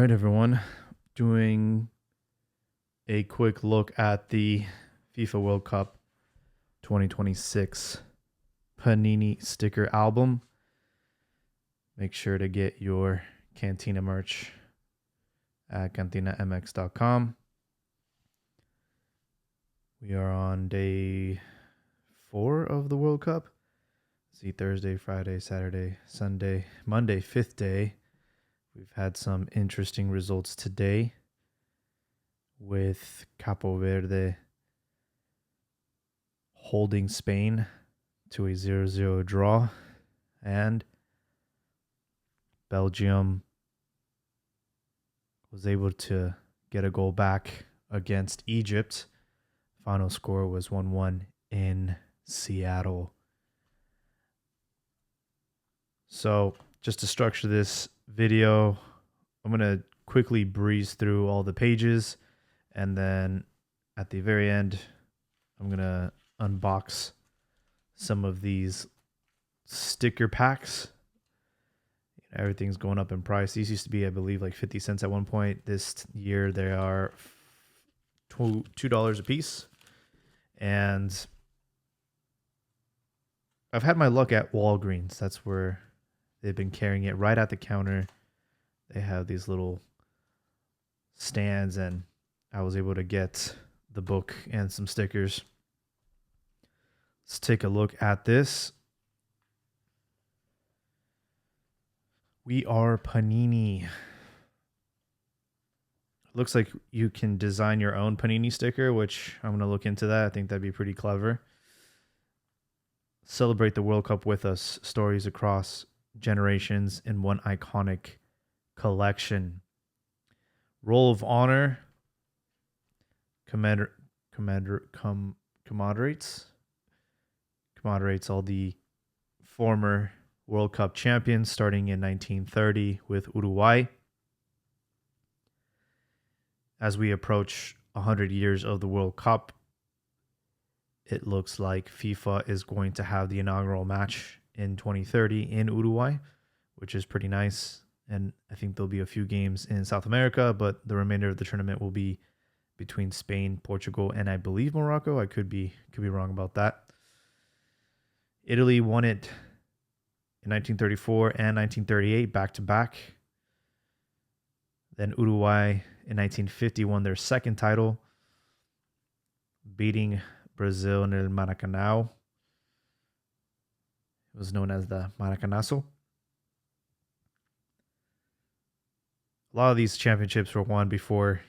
right, everyone. Doing a quick look at the FIFA World Cup 2026 Panini sticker album. Make sure to get your Cantina merch at CantinaMX.com. We are on day 4 of the World Cup. See, Thursday, Friday, Saturday, Sunday, Monday, 5th day. We've had some interesting results today with Capo Verde holding Spain to a 0-0 draw, and Belgium was able to get a goal back against Egypt. Final score was 1-1 in Seattle. So just to structure this video, I'm going to quickly breeze through all the pages, and then at the very end, I'm going to unbox some of these sticker packs. Everything's going up in price. These used to be, I believe, like 50 cents at one point. This year, they are $2 a piece. And I've had my luck at Walgreens. That's where they've been carrying it right at the counter. They have these little stands, and I was able to get the book and some stickers. Let's take a look at this. We are Panini. Looks like you can design your own Panini sticker, which I'm going to look into that. I think that'd be pretty clever. Celebrate the World Cup with us. Stories across generations in one iconic collection. Roll of Honor commemorates all the former World Cup champions starting in 1930 with Uruguay. As we approach 100 years of the World Cup, it looks like FIFA is going to have the inaugural match in 2030 in Uruguay, which is pretty nice. And I think there'll be a few games in South America, but the remainder of the tournament will be between Spain, Portugal, and I believe Morocco. I could be wrong about that. Italy won it in 1934 and 1938 back-to-back. Then Uruguay in 1950 won their second title, beating Brazil in El Maracanã. It was known as the Maracanazo. A lot of these championships were won before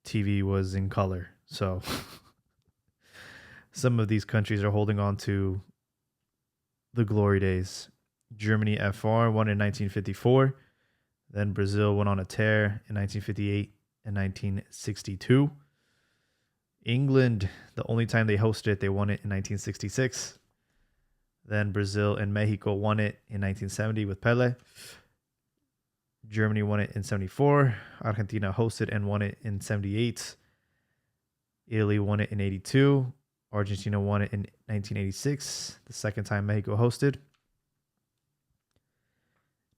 TV was in color. So some of these countries are holding on to the glory days. Germany FR won in 1954. Then Brazil went on a tear in 1958 and 1962. England, the only time they hosted it, they won it in 1966. Then Brazil and Mexico won it in 1970 with Pele. Germany won it in 74. Argentina hosted and won it in 78. Italy won it in 82. Argentina won it in 1986, the second time Mexico hosted.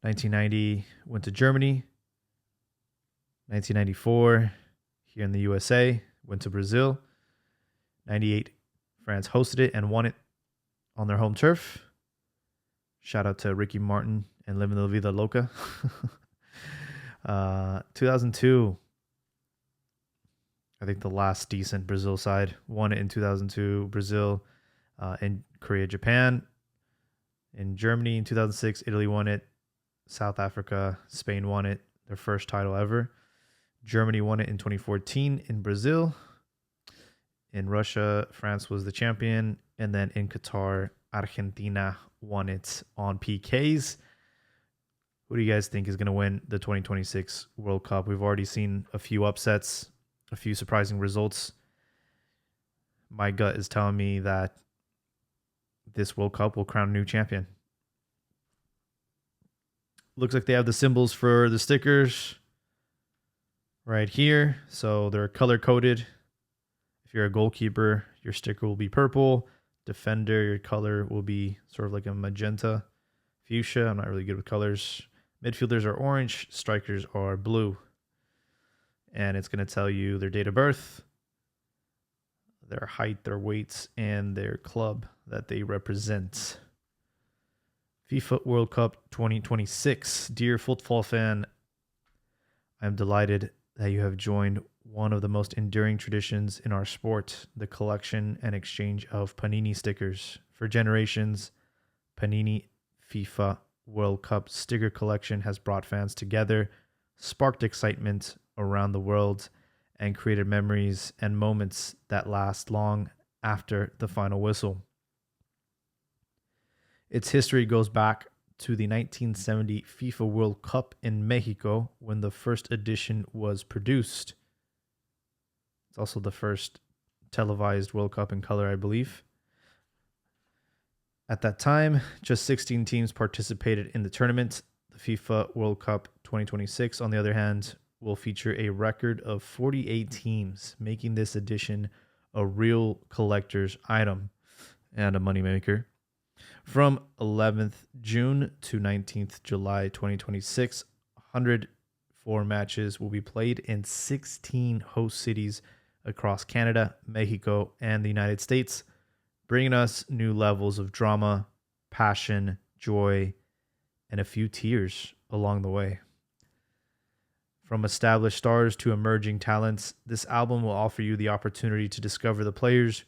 1990 went to Germany. 1994 here in the USA went to Brazil. 98 France hosted it and won it on their home turf. Shout out to Ricky Martin and Living La Vida Loca. 2002, I think the last decent Brazil side won it in 2002. Brazil and Korea, Japan. In Germany in 2006, Italy won it. South Africa, Spain won it, their first title ever. Germany won it in 2014 in Brazil. In Russia, France was the champion. And then in Qatar, Argentina won it on PKs. Who do you guys think is going to win the 2026 World Cup? We've already seen a few upsets, a few surprising results. My gut is telling me that this World Cup will crown a new champion. Looks like they have the symbols for the stickers right here. So they're color-coded. If you're a goalkeeper, your sticker will be purple. Defender, your color will be sort of like a magenta fuchsia. I'm not really good with colors. Midfielders are orange, strikers are blue. And it's going to tell you their date of birth, their height, their weights, and their club that they represent. FIFA World Cup 2026. Dear football fan, I'm delighted that you have joined one of the most enduring traditions in our sport, the collection and exchange of Panini stickers. For generations, Panini FIFA World Cup sticker collection has brought fans together, sparked excitement around the world, and created memories and moments that last long after the final whistle. Its history goes back to the 1970 FIFA World Cup in Mexico when the first edition was produced. It's also the first televised World Cup in color, I believe. At that time, just 16 teams participated in the tournament. The FIFA World Cup 2026, on the other hand, will feature a record of 48 teams, making this edition a real collector's item and a moneymaker. From 11th June to 19th July 2026, 104 matches will be played in 16 host cities across Canada, Mexico, and the United States, bringing us new levels of drama, passion, joy, and a few tears along the way. From established stars to emerging talents, this album will offer you the opportunity to discover the players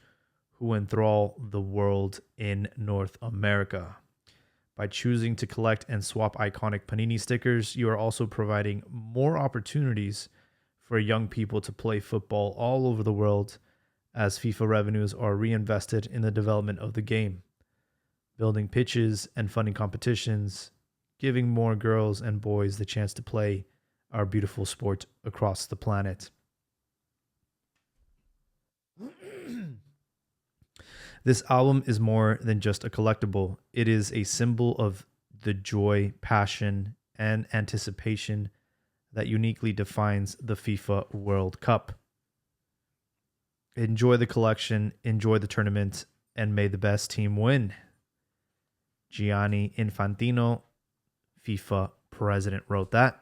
who enthrall the world in North America. By choosing to collect and swap iconic Panini stickers, you are also providing more opportunities for young people to play football all over the world, as FIFA revenues are reinvested in the development of the game, building pitches and funding competitions, giving more girls and boys the chance to play our beautiful sport across the planet. This album is more than just a collectible. It is a symbol of the joy, passion, and anticipation that uniquely defines the FIFA World Cup. Enjoy the collection, enjoy the tournament, and may the best team win. Gianni Infantino, FIFA president, wrote that.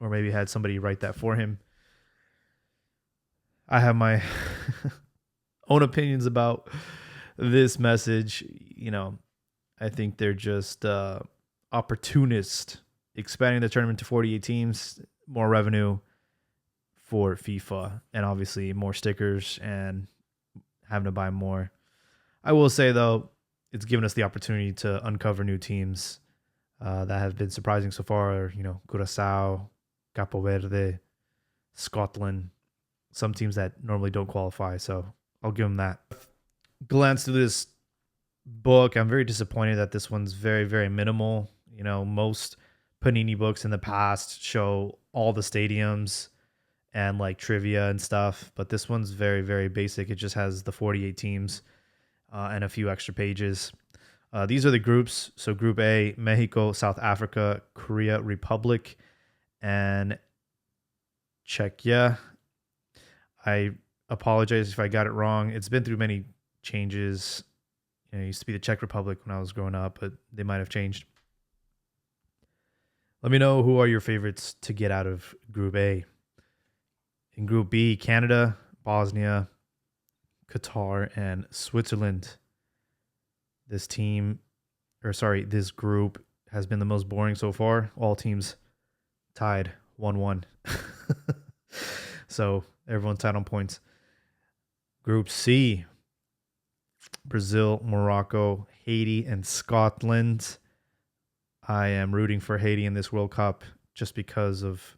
Or maybe had somebody write that for him. I have my own opinions about this message. You know, I think they're just opportunist, expanding the tournament to 48 teams, more revenue for FIFA, and obviously more stickers and having to buy more. I will say, though, it's given us the opportunity to uncover new teams that have been surprising so far. You know, Curaçao, Capo Verde, Scotland, some teams that normally don't qualify. So I'll give them that. Glance through this book. I'm very disappointed that this one's very, very minimal. You know, most Panini books in the past show all the stadiums and like trivia and stuff, but this one's very, very basic. It just has the 48 teams and a few extra pages. These are the groups. So Group A, Mexico, South Africa, Korea Republic, and Czechia. I apologize if I got it wrong. It's been through many changes. You know, it used to be the Czech Republic when I was growing up, but they might have changed. Let me know who are your favorites to get out of Group A. In Group B, Canada, Bosnia, Qatar, and Switzerland. This group has been the most boring so far. All teams tied 1-1. So everyone's tied on points. Group C, Brazil, Morocco, Haiti, and Scotland. I am rooting for Haiti in this World Cup just because of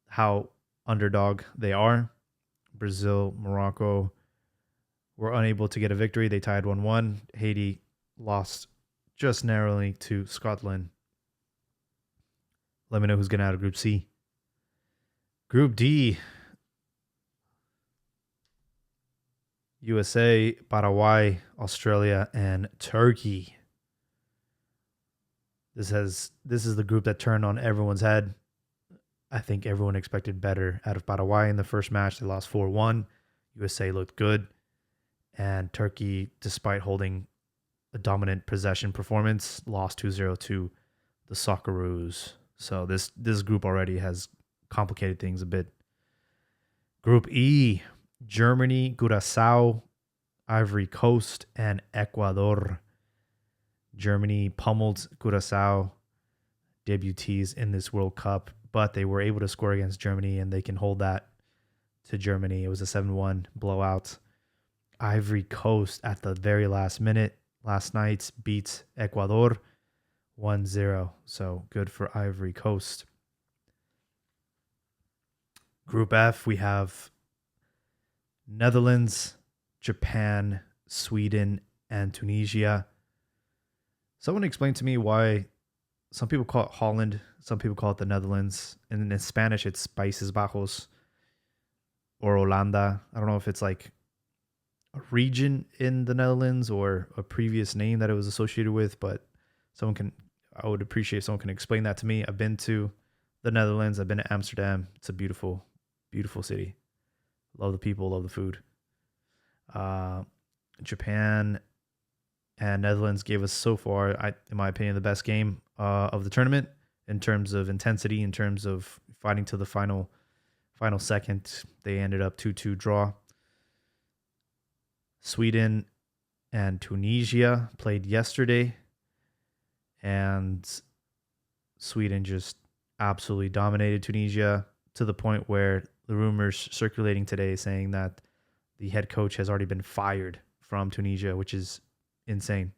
how underdog they are. Brazil, Morocco were unable to get a victory. They tied 1-1. Haiti lost just narrowly to Scotland. Let me know who's getting out of Group C. Group D, USA, Paraguay, Australia, and Turkey. This is the group that turned on everyone's head. I think everyone expected better out of Paraguay in the first match. They lost 4-1. USA looked good. And Turkey, despite holding a dominant possession performance, lost 2-0 to the Socceroos. So this group already has complicated things a bit. Group E, Germany, Curaçao, Ivory Coast, and Ecuador. Germany pummeled Curaçao, debutees in this World Cup, but they were able to score against Germany, and they can hold that to Germany. It was a 7-1 blowout. Ivory Coast at the very last minute last night beat Ecuador 1-0. So good for Ivory Coast. Group F, we have Netherlands, Japan, Sweden, and Tunisia. Someone explained to me why some people call it Holland, some people call it the Netherlands, and in Spanish it's Países Bajos or Holanda. I don't know if it's like a region in the Netherlands or a previous name that it was associated with, but I would appreciate if someone can explain that to me. I've been to the Netherlands. I've been to Amsterdam. It's a beautiful, beautiful city. Love the people, love the food. Japan and Netherlands gave us so far, in my opinion, the best game of the tournament in terms of intensity, in terms of fighting to the final second. They ended up 2-2 draw. Sweden and Tunisia played yesterday, and Sweden just absolutely dominated Tunisia to the point where the rumors circulating today saying that the head coach has already been fired from Tunisia, which is insane.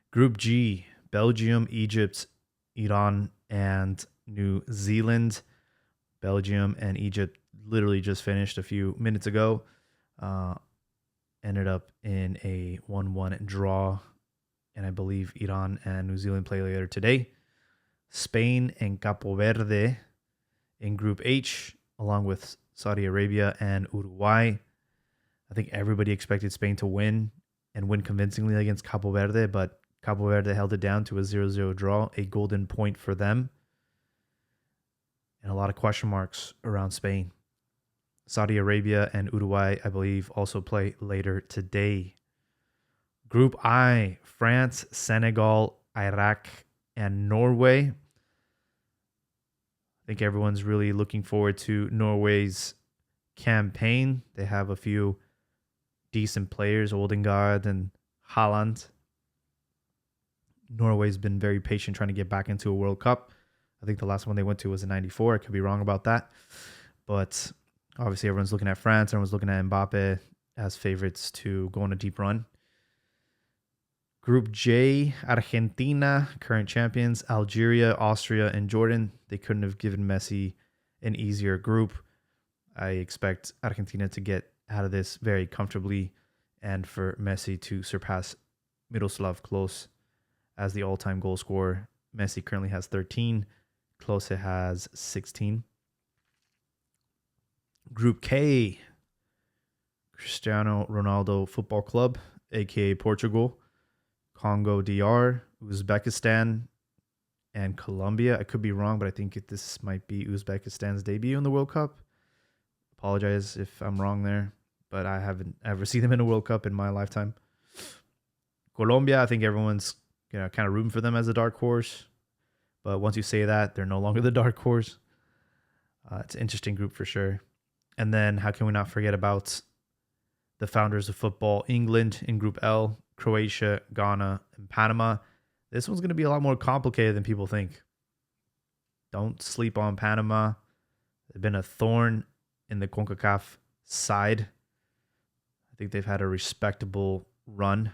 Group G, Belgium, Egypt, Iran, and New Zealand. Belgium and Egypt literally just finished a few minutes ago. Ended up in a 1-1 draw, and I believe Iran and New Zealand play later today. Spain and Capo Verde in Group H, along with Saudi Arabia and Uruguay. I think everybody expected Spain to win and win convincingly against Capo Verde, but Capo Verde held it down to a 0-0 draw, a golden point for them, and a lot of question marks around Spain. Saudi Arabia and Uruguay, I believe, also play later today. Group I, France, Senegal, Iraq, and Norway. I think everyone's really looking forward to Norway's campaign. They have a few decent players, Odegaard and Haaland. Norway's been very patient trying to get back into a World Cup. I think the last one they went to was in 94. I could be wrong about that. But obviously everyone's looking at France. Everyone's looking at Mbappe as favorites to go on a deep run. Group J, Argentina, current champions, Algeria, Austria, and Jordan. They couldn't have given Messi an easier group. I expect Argentina to get out of this very comfortably and for Messi to surpass Miroslav Klose as the all-time goal scorer. Messi currently has 13. Klose has 16. Group K, Cristiano Ronaldo Football Club, a.k.a. Portugal, Congo DR, Uzbekistan, and Colombia. I could be wrong, but I think this might be Uzbekistan's debut in the World Cup. Apologize if I'm wrong there, but I haven't ever seen them in a World Cup in my lifetime. Colombia, I think everyone's kind of rooting for them as a dark horse, but once you say that, they're no longer the dark horse. It's an interesting group for sure. And then how can we not forget about the founders of football, England in Group L, Croatia, Ghana, and Panama. This one's going to be a lot more complicated than people think. Don't sleep on Panama. They've been a thorn in the CONCACAF side. I think they've had a respectable run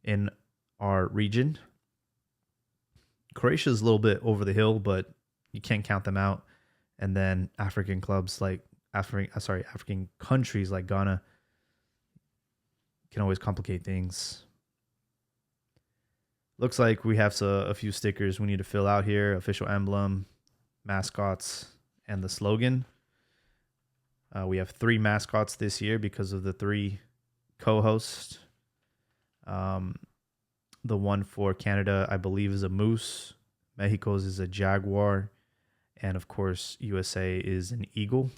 in our region. Croatia's a little bit over the hill, but you can't count them out. And then African countries like Ghana can always complicate things. Looks like we have a few stickers we need to fill out here. Official emblem, mascots, and the slogan. We have 3 mascots this year because of the 3 co-hosts. The one for Canada, I believe, is a moose. Mexico's is a jaguar. And, of course, USA is an eagle.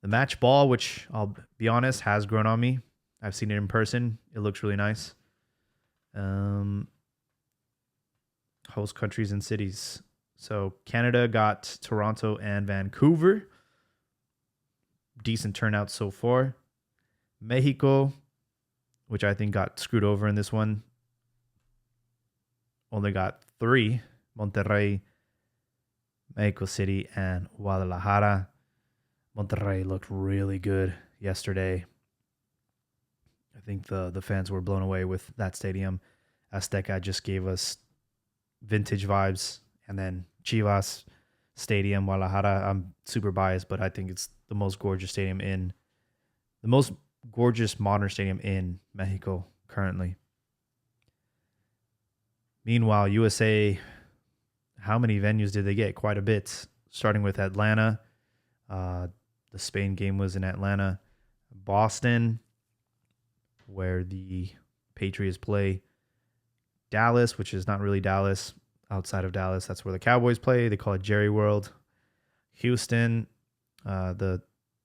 The match ball, which I'll be honest, has grown on me. I've seen it in person. It looks really nice. Um, Host countries and cities. So Canada got Toronto and Vancouver. Decent turnout so far. Mexico, which I think got screwed over in this one, only got 3. Monterrey, Mexico City, and Guadalajara. Monterrey looked really good yesterday. I think the fans were blown away with that stadium. Azteca just gave us vintage vibes. And then Chivas Stadium, Guadalajara. I'm super biased, but I think it's the most gorgeous modern stadium in Mexico currently. Meanwhile, USA, how many venues did they get? Quite a bit. Starting with Atlanta. The Spain game was in Atlanta. Boston, where the Patriots play. Dallas, which is not really Dallas. Outside of Dallas, that's where the Cowboys play. They call it Jerry World. Houston, the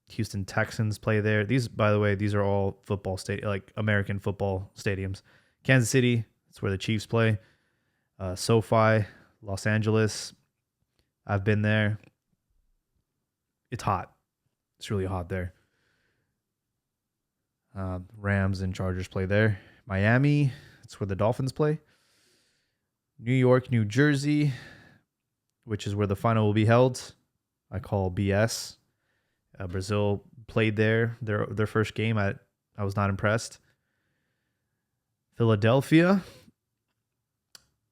Houston Texans play there. These, by the way, these are all football like American football stadiums. Kansas City, that's where the Chiefs play. SoFi, Los Angeles. I've been there. It's hot. It's really hot there. Rams and Chargers play there. Miami, that's where the Dolphins play. New York, New Jersey, which is where the final will be held. I call BS. Brazil played there. Their first game. I was not impressed. Philadelphia,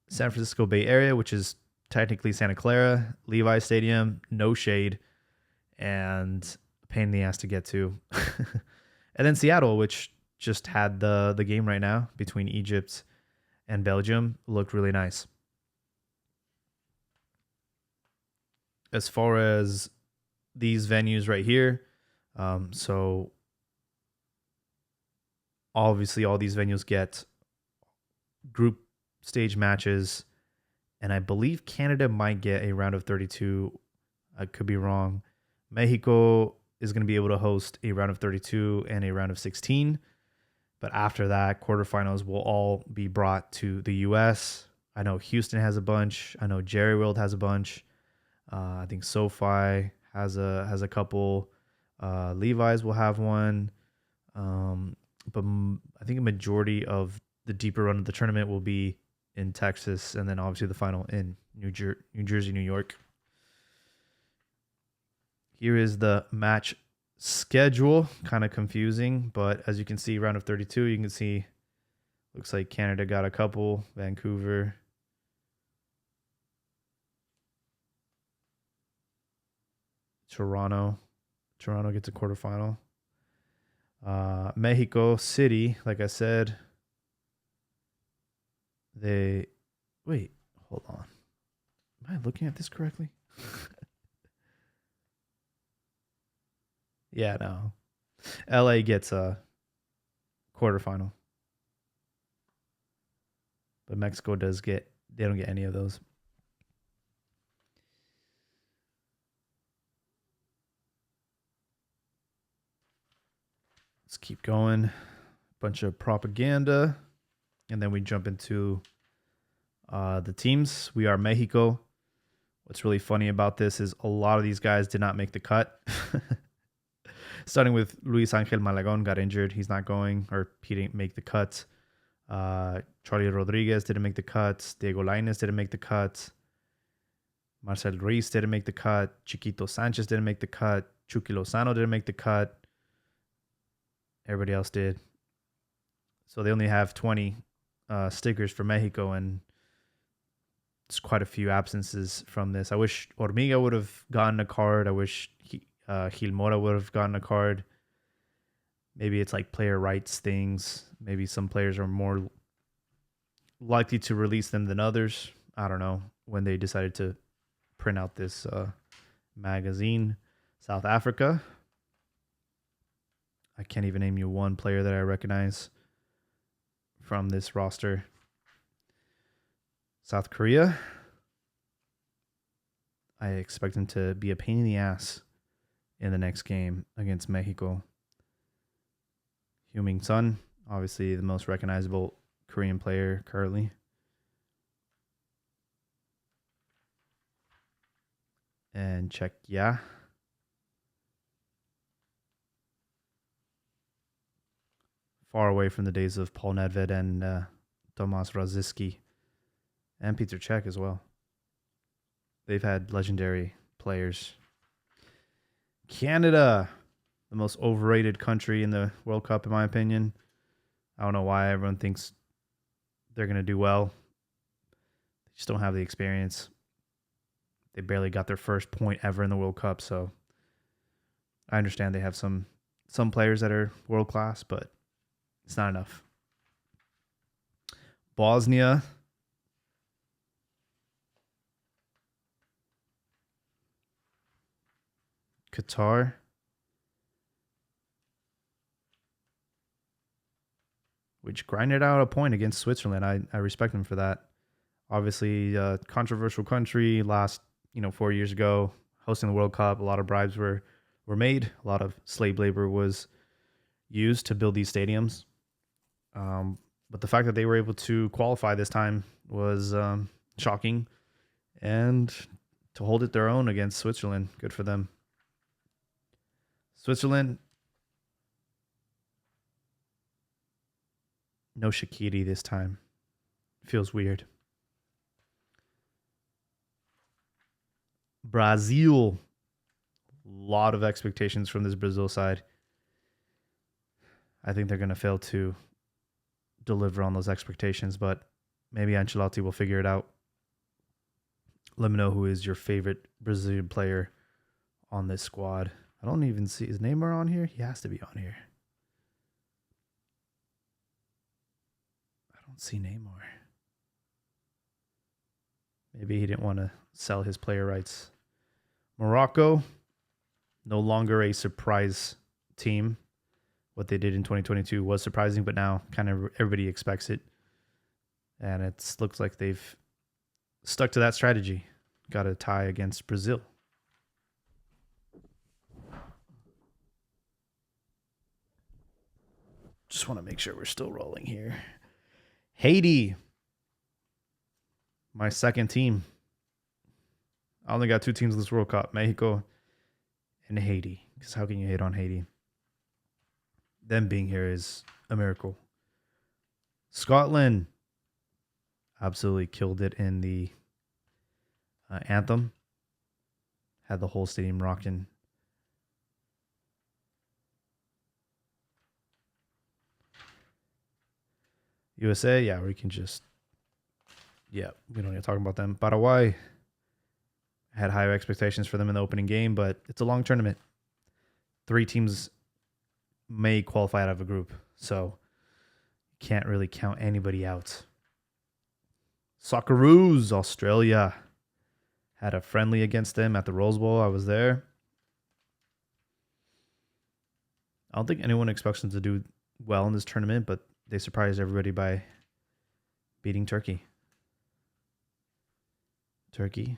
San Francisco Bay Area, which is technically Santa Clara, Levi Stadium, no shade, and a pain in the ass to get to. And then Seattle, which just had the game right now between Egypt and Belgium, looked really nice. As far as these venues right here, so obviously all these venues get group stage matches, and I believe Canada might get a round of 32. I could be wrong. Mexico is going to be able to host a round of 32 and a round of 16. But after that, quarterfinals will all be brought to the U.S. I know Houston has a bunch. I know Jerry World has a bunch. I think SoFi has a couple. Levi's will have one. But I think a majority of the deeper run of the tournament will be in Texas, and then obviously the final in New Jersey, New York. Here is the match schedule. Kind of confusing, but as you can see, round of 32, you can see, looks like Canada got a couple. Vancouver. Toronto gets a quarterfinal. Mexico City, like I said, wait, hold on. Am I looking at this correctly? Yeah, no. LA gets a quarterfinal. But Mexico they don't get any of those. Let's keep going. Bunch of propaganda. And then we jump into the teams. We are Mexico. What's really funny about this is a lot of these guys did not make the cut. Starting with Luis Angel Malagon, got injured. He's not going, or he didn't make the cut. Charlie Rodriguez didn't make the cut. Diego Lainez didn't make the cut. Marcel Ruiz didn't make the cut. Chiquito Sanchez didn't make the cut. Chucky Lozano didn't make the cut. Everybody else did. So they only have 20 stickers for Mexico, and it's quite a few absences from this. I wish Hormiga would have gotten a card. I wish Gil Mora would have gotten a card. Maybe it's like player rights things. Maybe some players are more likely to release them than others. I don't know when they decided to print out this magazine. South Africa. I can't even name you one player that I recognize from this roster. South Korea. I expect them to be a pain in the ass in the next game against Mexico. Heung-min Son, obviously the most recognizable Korean player currently. And Czechia. Far away from the days of Paul Nedved and Tomas Rosicky. And Peter Cech as well. They've had legendary players. Canada, the most overrated country in the World Cup, in my opinion. I don't know why everyone thinks they're going to do well. They just don't have the experience. They barely got their first point ever in the World Cup, so I understand they have some players that are world class, but it's not enough. Bosnia. Qatar. Which grinded out a point against Switzerland. I respect them for that. Obviously, controversial country. Last 4 years ago, hosting the World Cup, a lot of bribes were made. A lot of slave labor was used to build these stadiums. But the fact that they were able to qualify this time was shocking. And to hold it their own against Switzerland, good for them. Switzerland, no Shaqiri this time. Feels weird. Brazil. A lot of expectations from this Brazil side. I think they're going to fail to deliver on those expectations, but maybe Ancelotti will figure it out. Let me know who is your favorite Brazilian player on this squad. I don't even see his Neymar on here. He has to be on here. I don't see Neymar. Maybe he didn't want to sell his player rights. Morocco, no longer a surprise team. What they did in 2022 was surprising, but now kind of everybody expects it. And it looks like they've stuck to that strategy. Got a tie against Brazil. Just want to make sure we're still rolling here. Haiti. My second team. I only got two teams in this World Cup, Mexico and Haiti. Because how can you hate on Haiti? Them being here is a miracle. Scotland absolutely killed it in the anthem. Had the whole stadium rocking. USA, yeah, we can just... Yeah, we don't need to talk about them. Paraguay, had higher expectations for them in the opening game, but it's a long tournament. 3 teams may qualify out of a group, so you can't really count anybody out. Socceroos, Australia, had a friendly against them at the Rose Bowl. I was there. I don't think anyone expects them to do well in this tournament, but they surprised everybody by beating Turkey. Turkey.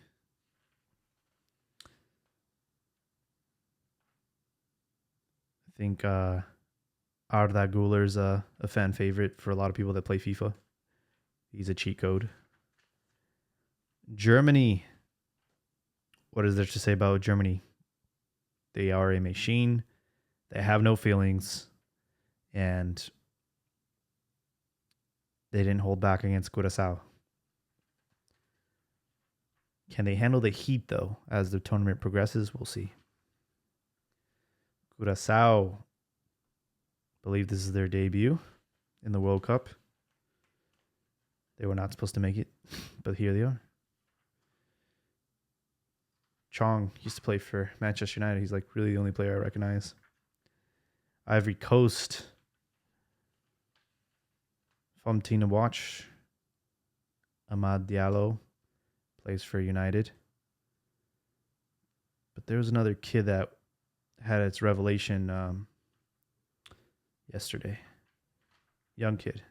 I think Arda Güler's a fan favorite for a lot of people that play FIFA. He's a cheat code. Germany. What is there to say about Germany? They are a machine. They have no feelings. And they didn't hold back against Curaçao. Can they handle the heat, though, as the tournament progresses? We'll see. Curaçao. I believe this is their debut in the World Cup. They were not supposed to make it, but here they are. Chong used to play for Manchester United. He's like really the only player I recognize. Ivory Coast. Fun team to watch. Amad Diallo plays for United. But there was another kid that had its revelation yesterday. Young kid.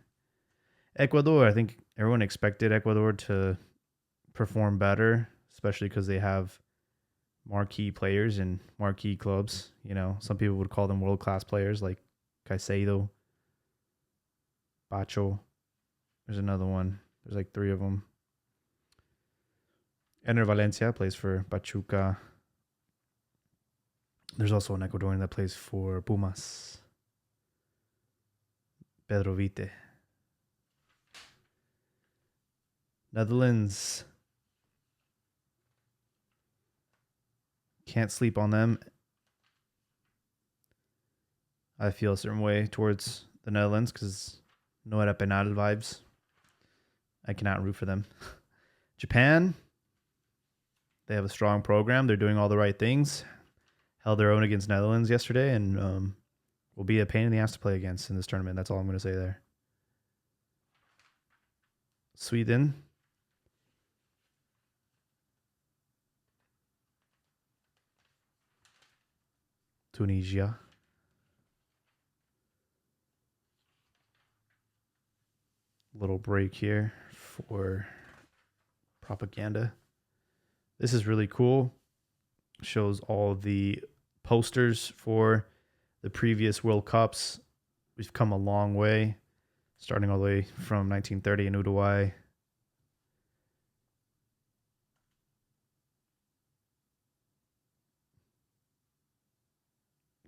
Ecuador, I think everyone expected Ecuador to perform better, especially because they have marquee players in marquee clubs. You know, some people would call them world-class players like Caicedo, Pacho. There's another one. There's like 3 of them. Ener Valencia plays for Pachuca. There's also an Ecuadorian that plays for Pumas. Pedro Vite. Netherlands. Can't sleep on them. I feel a certain way towards the Netherlands because no era penal vibes. I cannot root for them. Japan. They have a strong program. They're doing all the right things. Held their own against Netherlands yesterday and will be a pain in the ass to play against in this tournament. That's all I'm going to say there. Sweden. Tunisia. Little break here for propaganda. This is really cool. Shows all the posters for the previous World Cups. We've come a long way, starting all the way from 1930 in Uruguay.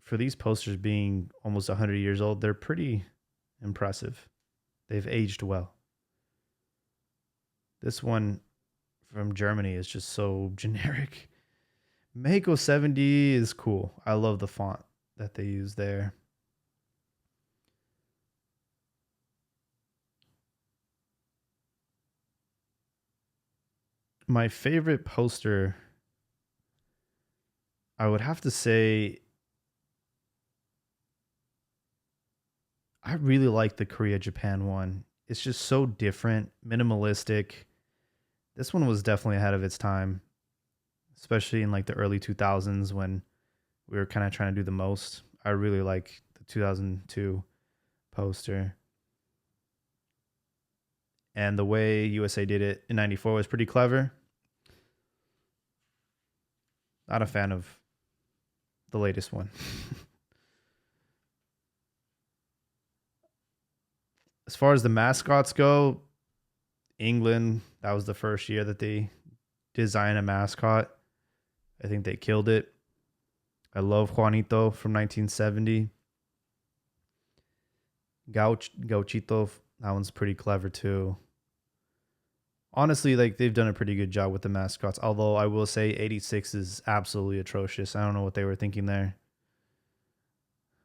For these posters being almost 100 years old, they're pretty impressive. They've aged well. This one from Germany is just so generic. Mexico 70 is cool. I love the font that they use there. My favorite poster, I would have to say, I really like the Korea Japan one. It's just so different, minimalistic. This one was definitely ahead of its time, especially in like the early 2000s when we were kind of trying to do the most. I really like the 2002 poster. And the way USA did it in 94 was pretty clever. Not a fan of the latest one. As far as the mascots go, England, that was the first year that they designed a mascot. I think they killed it. I love Juanito from 1970. Gauchito, that one's pretty clever too. Honestly, like they've done a pretty good job with the mascots. Although I will say 86 is absolutely atrocious. I don't know what they were thinking there.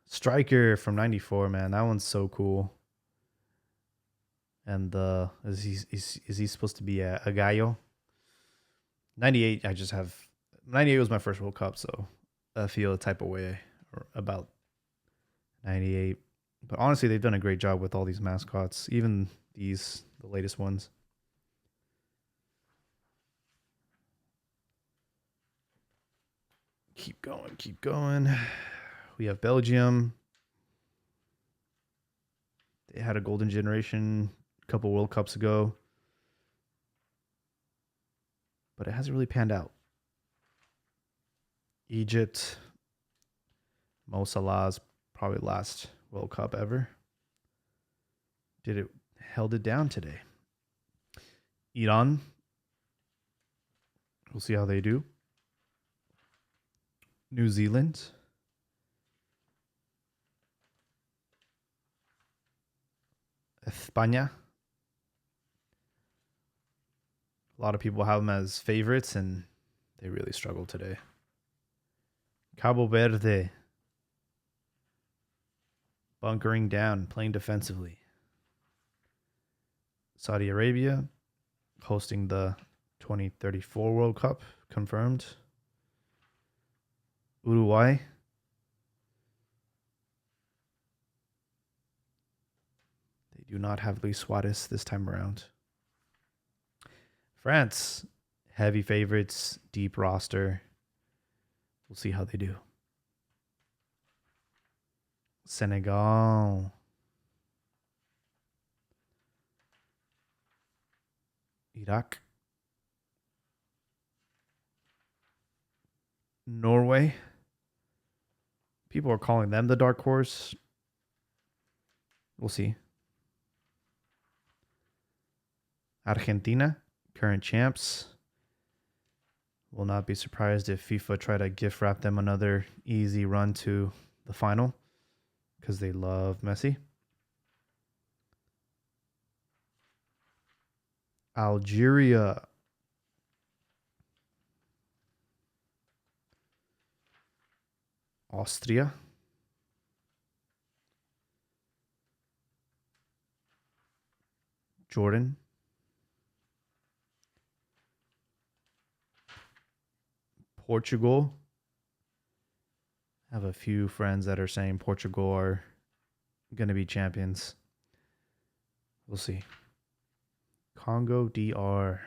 Striker from 94, man, that one's so cool. And is he supposed to be a gallo? 98, 98 was my first World Cup, so I feel a type of way about 98. But honestly, they've done a great job with all these mascots, even the latest ones. Keep going, keep going. We have Belgium. They had a golden generation a couple World Cups ago, but it hasn't really panned out. Egypt. Mo Salah's probably last World Cup ever. Held it down today. Iran. We'll see how they do. New Zealand. España. A lot of people have them as favorites, and they really struggled today. Cabo Verde. Bunkering down, playing defensively. Saudi Arabia hosting the 2034 World Cup, confirmed. Uruguay. They do not have Luis Suarez this time around. France, heavy favorites, deep roster. We'll see how they do. Senegal. Iraq. Norway. People are calling them the dark horse. We'll see. Argentina, current champs. Will not be surprised if FIFA try to gift wrap them another easy run to the final because they love Messi. Algeria. Austria. Jordan. Portugal. I have a few friends that are saying Portugal are going to be champions. We'll see. Congo DR.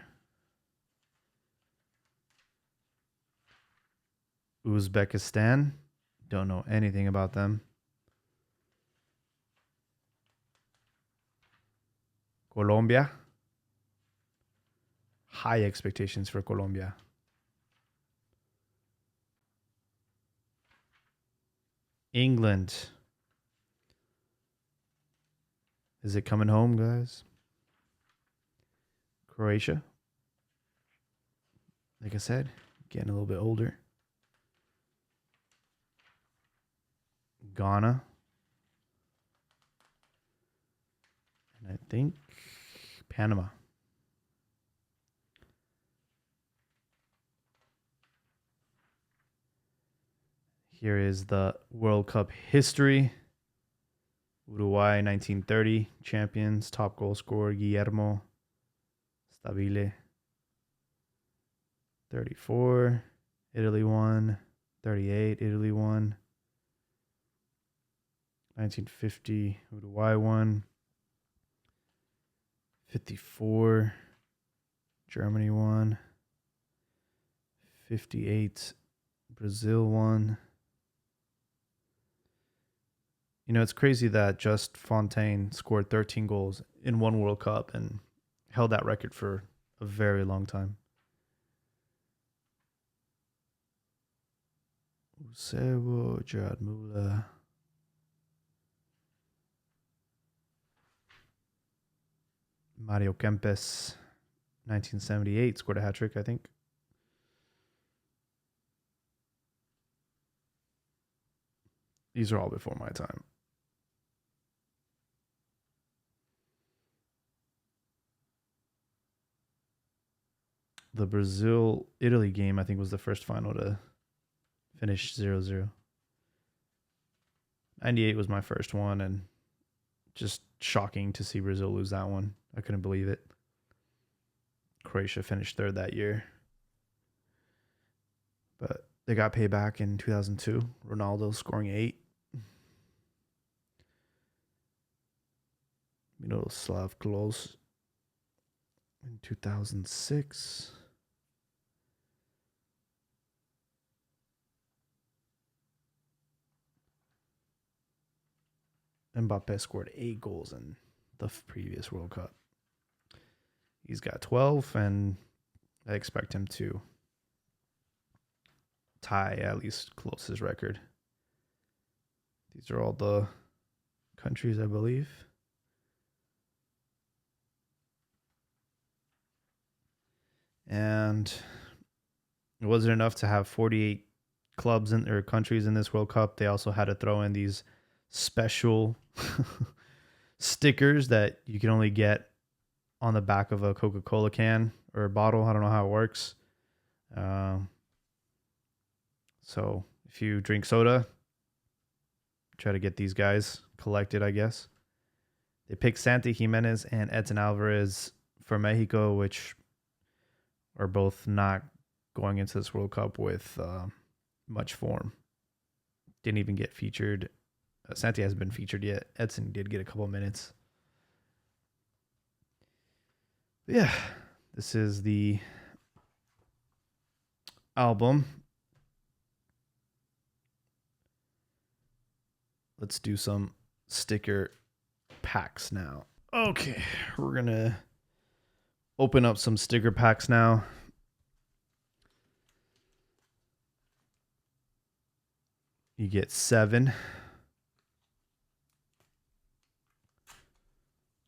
Uzbekistan. Don't know anything about them. Colombia. High expectations for Colombia. England. Is it coming home, guys? Croatia. Like I said, getting a little bit older. Ghana. And I think Panama. Here is the World Cup history. Uruguay 1930 champions, top goal scorer Guillermo Stabile. 34, Italy won. 38, Italy won. 1950, Uruguay won. 54, Germany won. 58, Brazil won. You know, it's crazy that Just Fontaine scored 13 goals in one World Cup and held that record for a very long time. Eusebio, Gerard Muller. Mario Kempes, 1978, scored a hat trick, I think. These are all before my time. The Brazil-Italy game, I think, was the first final to finish 0-0. 98 was my first one, and just shocking to see Brazil lose that one. I couldn't believe it. Croatia finished third that year. But they got payback in 2002. Ronaldo scoring 8. Miroslav Klose in 2006. Mbappe scored 8 goals in the previous World Cup. He's got 12, and I expect him to tie at least Klose's record. These are all the countries, I believe. And it wasn't enough to have 48 clubs or countries in this World Cup. They also had to throw in these special stickers that you can only get on the back of a Coca-Cola can or a bottle. I don't know how it works. So if you drink soda, try to get these guys collected, I guess. They picked Santi Jimenez and Edson Alvarez for Mexico, which are both not going into this World Cup with much form. Didn't even get featured. Santi hasn't been featured yet. Edson did get a couple minutes. But yeah, this is the album. Let's do some sticker packs now. Okay, we're going to open up some sticker packs now. You get 7.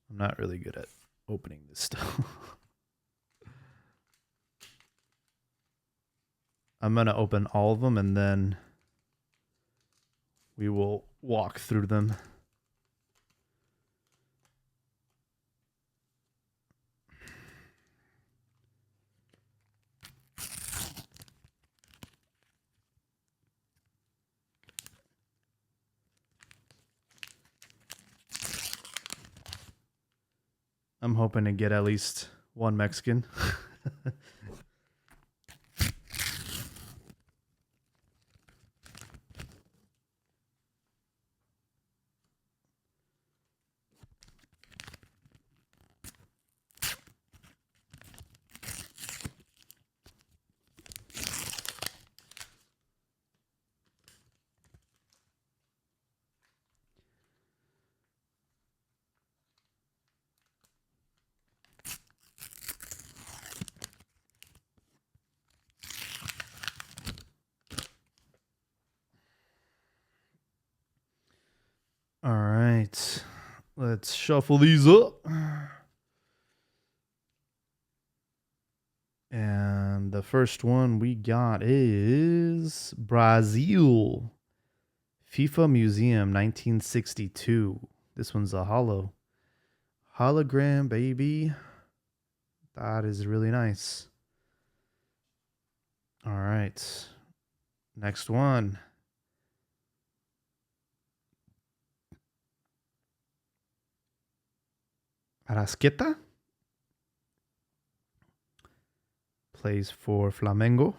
I'm not really good at opening this stuff. I'm going to open all of them and then we will walk through them. I'm hoping to get at least one Mexican. All right. Let's shuffle these up. And the first one we got is Brazil. FIFA Museum 1962. This one's a hologram, baby. That is really nice. All right. Next one. Arrasqueta plays for Flamengo.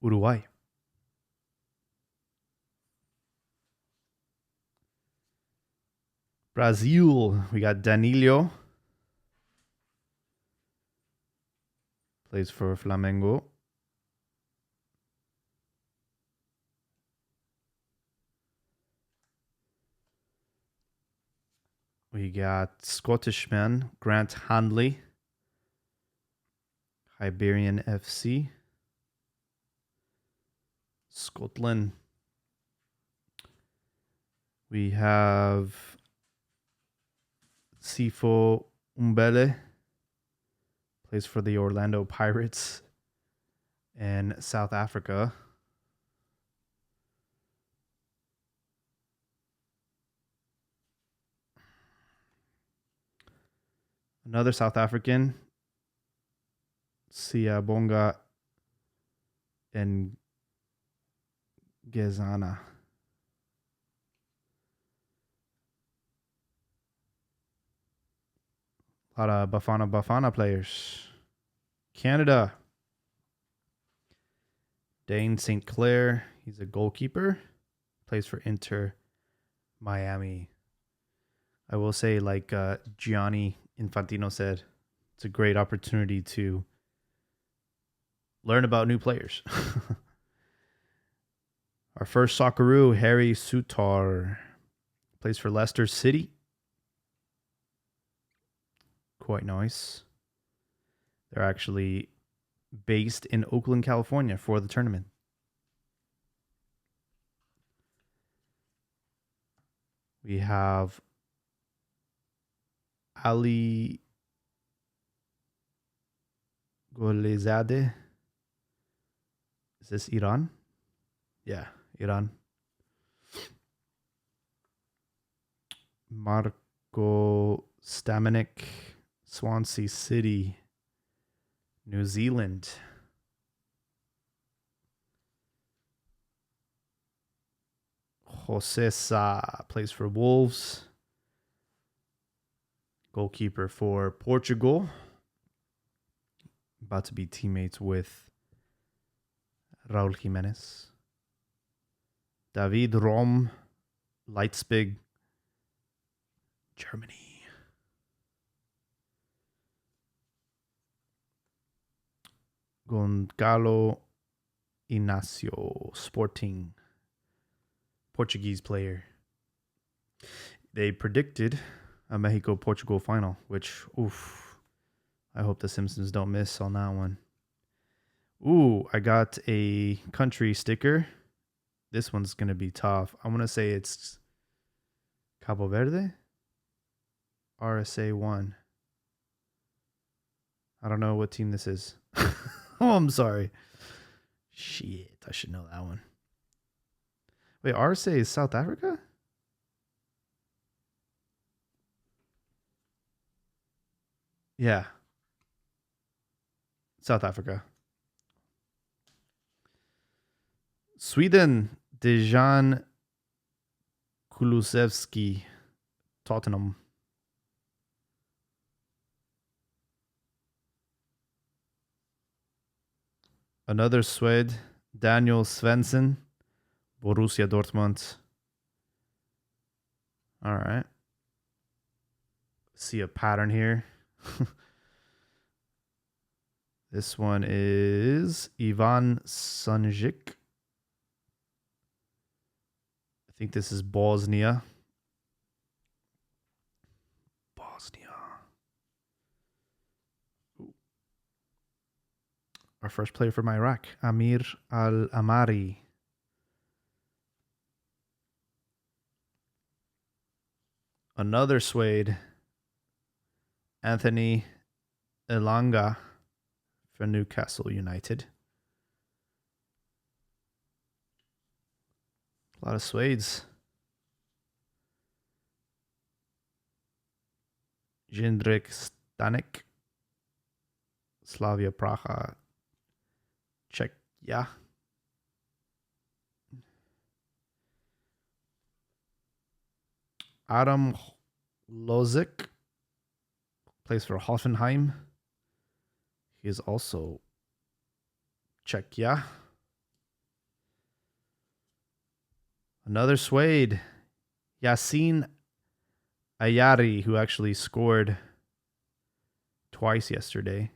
Uruguay. Brazil, we got Danilo. Plays for Flamengo. We got Scottishman, Grant Handley. Hibernian FC. Scotland. We have Sifo Umbele. Plays for the Orlando Pirates in South Africa. Another South African, Siyabonga and Gezana. A lot of Bafana players. Canada. Dane St. Clair. He's a goalkeeper. Plays for Inter Miami. I will say, like Gianni Infantino said, it's a great opportunity to learn about new players. Our first Socceroo, Harry Sutar. Plays for Leicester City. Quite nice. They're actually based in Oakland, California for the tournament. We have Ali Golezade. Is this Iran? Yeah, Iran. Marco Stamenik, Swansea City, New Zealand. Jose Sa plays for Wolves. Goalkeeper for Portugal. About to be teammates with Raul Jimenez. David Rom, Leipzig, Germany. Gonçalo Inácio, Sporting, Portuguese player. They predicted a Mexico-Portugal final, which, oof, I hope the Simpsons don't miss on that one. Ooh, I got a country sticker. This one's going to be tough. I want to say it's Cabo Verde. RSA 1. I don't know what team this is. I'm sorry. Shit, I should know that one. Wait, Arce is South Africa? Yeah, South Africa. Sweden, Dejan Kulusevski, Tottenham. Another Swede, Daniel Svensson, Borussia Dortmund. All right. See a pattern here. This one is Ivan Sunjic. I think this is Bosnia. Bosnia. Ooh. Our first player from Iraq, Amir Al Amari. Another Swede, Anthony Elanga for Newcastle United. A lot of Swedes. Jindrik Stanek, Slavia Praha, Czechia. Adam Lozic plays for Hoffenheim. He is also Czechia. Another Swede, Yasin Ayari, who actually scored twice yesterday.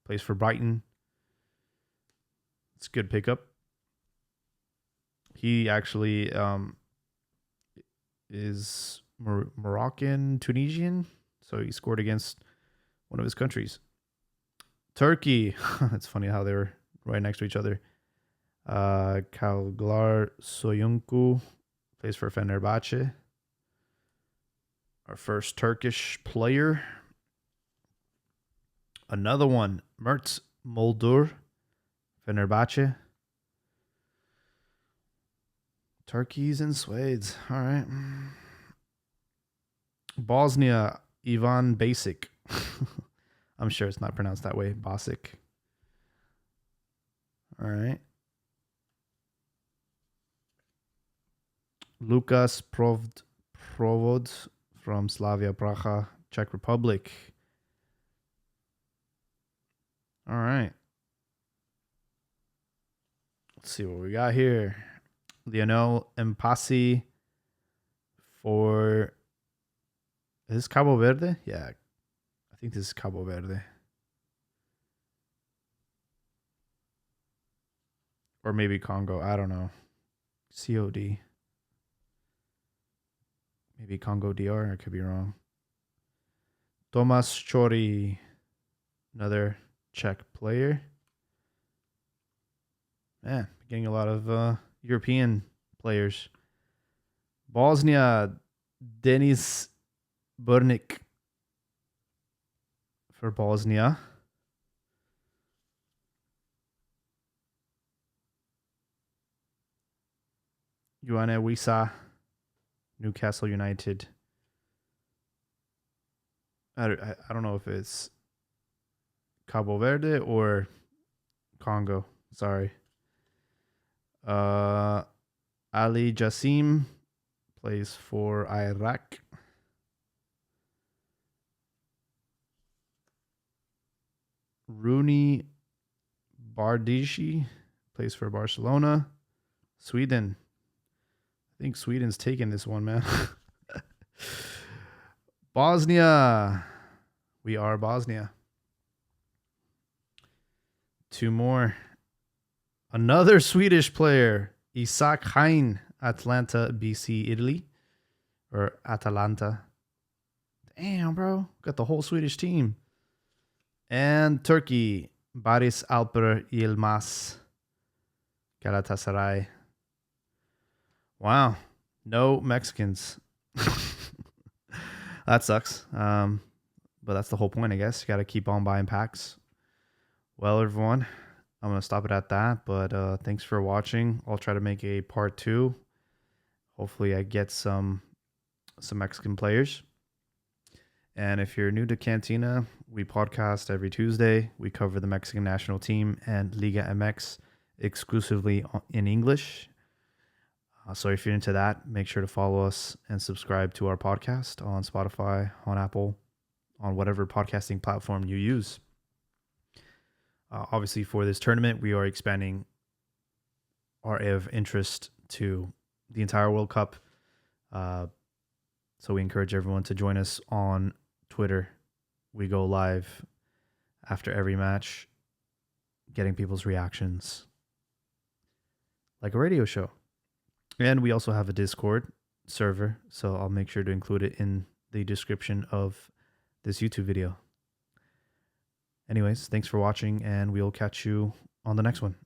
Plays for Brighton. It's a good pickup. He actually is Moroccan, Tunisian. So he scored against one of his countries. Turkey. It's funny how they were right next to each other. Kalglar Soyuncu plays for Fenerbahce. Our first Turkish player. Another one, Mert Muldur, Fenerbahce. Turkeys and Swedes. All right. Bosnia, Ivan Basic. I'm sure it's not pronounced that way. Basic. All right. Lukas Provod from Slavia Praha, Czech Republic. All right. Let's see what we got here. Lionel Mpasi for... Is this Cabo Verde? Yeah. I think this is Cabo Verde. Or maybe Congo. I don't know. COD. Maybe Congo DR. I could be wrong. Tomas Chori. Another Czech player. Man, getting a lot of European players. Bosnia, Denis Burnik for Bosnia. Ioane Wisa, Newcastle United. I don't know if it's Cabo Verde or Congo. Sorry. Ali Jassim plays for Iraq. Rooney Bardici plays for Barcelona. Sweden. I think Sweden's taking this one, man. Bosnia. We are Bosnia. Two more. Another Swedish player, Isak Hein, Atlanta, BC, Italy. Or Atalanta. Damn, bro. Got the whole Swedish team. And Turkey, Baris Alper Yilmaz, Galatasaray. Wow. No Mexicans. That sucks. But that's the whole point, I guess. You got to keep on buying packs. Well, everyone, I'm going to stop it at that. But thanks for watching. I'll try to make a part 2. Hopefully, I get some Mexican players. And if you're new to Cantina, we podcast every Tuesday. We cover the Mexican national team and Liga MX exclusively in English. So if you're into that, make sure to follow us and subscribe to our podcast on Spotify, on Apple, on whatever podcasting platform you use. Obviously, for this tournament, we are expanding our area of interest to the entire World Cup. So we encourage everyone to join us on Twitter. We go live after every match, getting people's reactions like a radio show. And we also have a Discord server, so I'll make sure to include it in the description of this YouTube video. Anyways, thanks for watching, and we'll catch you on the next one.